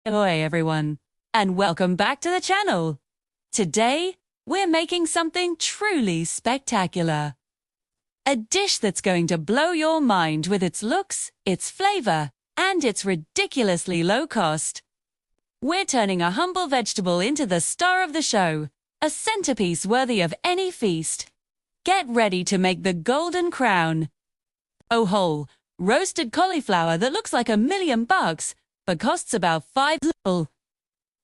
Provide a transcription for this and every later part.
Ahoy everyone, and welcome back to the channel. Today, we're making something truly spectacular. A dish that's going to blow your mind with its looks, its flavor, and its ridiculously low cost. We're turning a humble vegetable into the star of the show, a centerpiece worthy of any feast. Get ready to make the golden crown. A whole, roasted cauliflower that looks like $1,000,000, but costs about $5.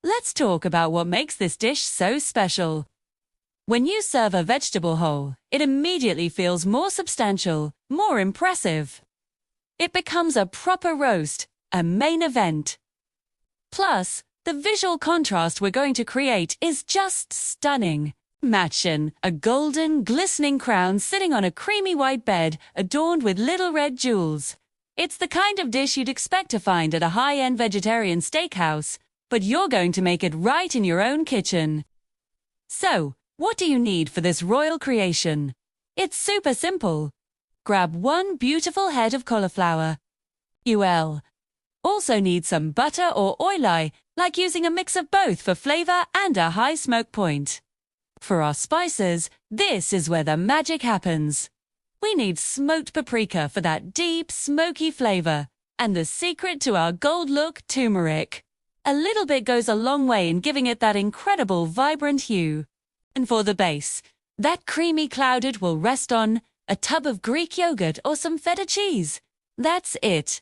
Let's talk about what makes this dish so special. When you serve a vegetable whole, it immediately feels more substantial, more impressive. It becomes a proper roast, a main event. Plus, the visual contrast we're going to create is just stunning. Imagine a golden, glistening crown sitting on a creamy white bed adorned with little red jewels. It's the kind of dish you'd expect to find at a high-end vegetarian steakhouse, but you're going to make it right in your own kitchen. So, what do you need for this royal creation? It's super simple. Grab one beautiful head of cauliflower. You'll also need some butter or oil, like using a mix of both for flavor and a high smoke point. For our spices, this is where the magic happens. We need smoked paprika for that deep, smoky flavor, and the secret to our gold look, turmeric. A little bit goes a long way in giving it that incredible, vibrant hue. And for the base, that creamy clouded will rest on a tub of Greek yogurt or some feta cheese. That's it.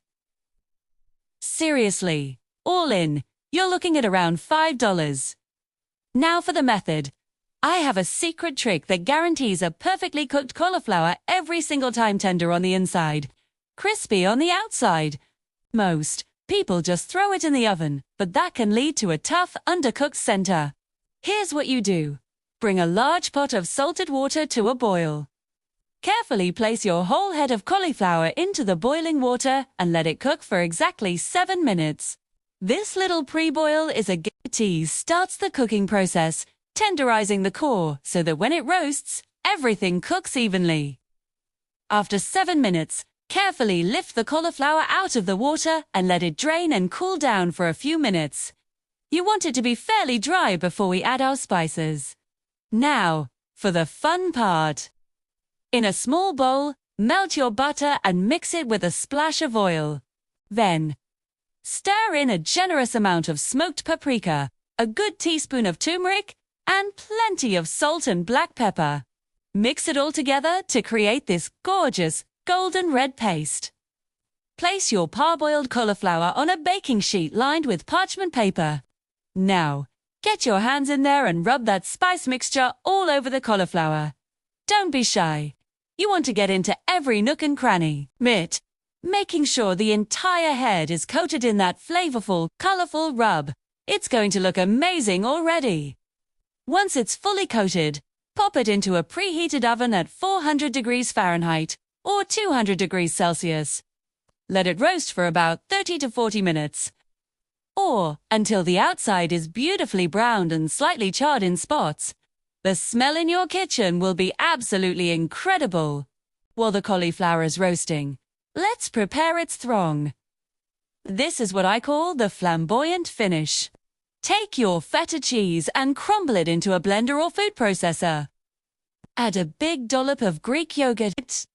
Seriously, all in, you're looking at around $5. Now for the method. I have a secret trick that guarantees a perfectly cooked cauliflower every single time, tender on the inside, crispy on the outside. Most people just throw it in the oven, but that can lead to a tough, undercooked center. Here's what you do. Bring a large pot of salted water to a boil. Carefully place your whole head of cauliflower into the boiling water and let it cook for exactly 7 minutes. This little pre-boil is a guarantee starts the cooking process, tenderizing the core so that when it roasts, everything cooks evenly. After 7 minutes, carefully lift the cauliflower out of the water and let it drain and cool down for a few minutes. You want it to be fairly dry before we add our spices. Now, for the fun part. In a small bowl, melt your butter and mix it with a splash of oil. Then, stir in a generous amount of smoked paprika, a good teaspoon of turmeric, and plenty of salt and black pepper. Mix it all together to create this gorgeous golden red paste. Place your parboiled cauliflower on a baking sheet lined with parchment paper. Now, get your hands in there and rub that spice mixture all over the cauliflower. Don't be shy. You want to get into every nook and cranny. Making sure the entire head is coated in that flavorful, colorful rub. It's going to look amazing already. Once it's fully coated, pop it into a preheated oven at 400 degrees Fahrenheit or 200 degrees Celsius. Let it roast for about 30 to 40 minutes, or until the outside is beautifully browned and slightly charred in spots. The smell in your kitchen will be absolutely incredible. While the cauliflower is roasting, let's prepare its throng. This is what I call the flamboyant finish. Take your feta cheese and crumble it into a blender or food processor. Add a big dollop of Greek yogurt.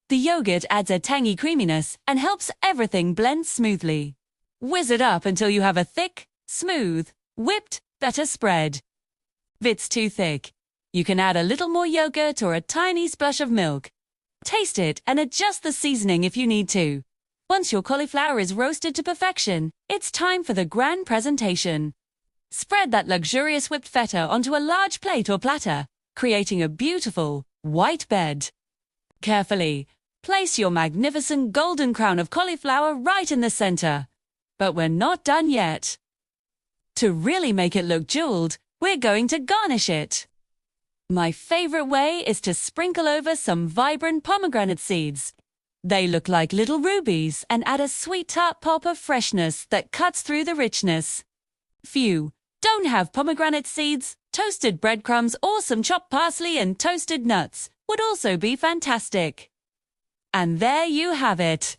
The yogurt adds a tangy creaminess and helps everything blend smoothly. Whiz it up until you have a thick, smooth, whipped feta spread. If it's too thick, you can add a little more yogurt or a tiny splash of milk. Taste it and adjust the seasoning if you need to. Once your cauliflower is roasted to perfection, it's time for the grand presentation. Spread that luxurious whipped feta onto a large plate or platter, creating a beautiful, white bed. Carefully, place your magnificent golden crown of cauliflower right in the center. But we're not done yet. To really make it look jeweled, we're going to garnish it. My favorite way is to sprinkle over some vibrant pomegranate seeds. They look like little rubies and add a sweet tart pop of freshness that cuts through the richness. If you don't have pomegranate seeds, toasted breadcrumbs or some chopped parsley and toasted nuts would also be fantastic. And there you have it.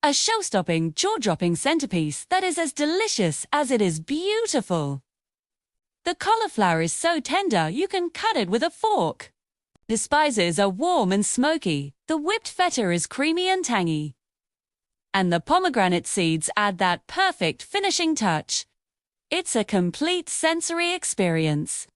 A show-stopping, jaw-dropping centerpiece that is as delicious as it is beautiful. The cauliflower is so tender you can cut it with a fork. The spices are warm and smoky. The whipped feta is creamy and tangy. And the pomegranate seeds add that perfect finishing touch. It's a complete sensory experience.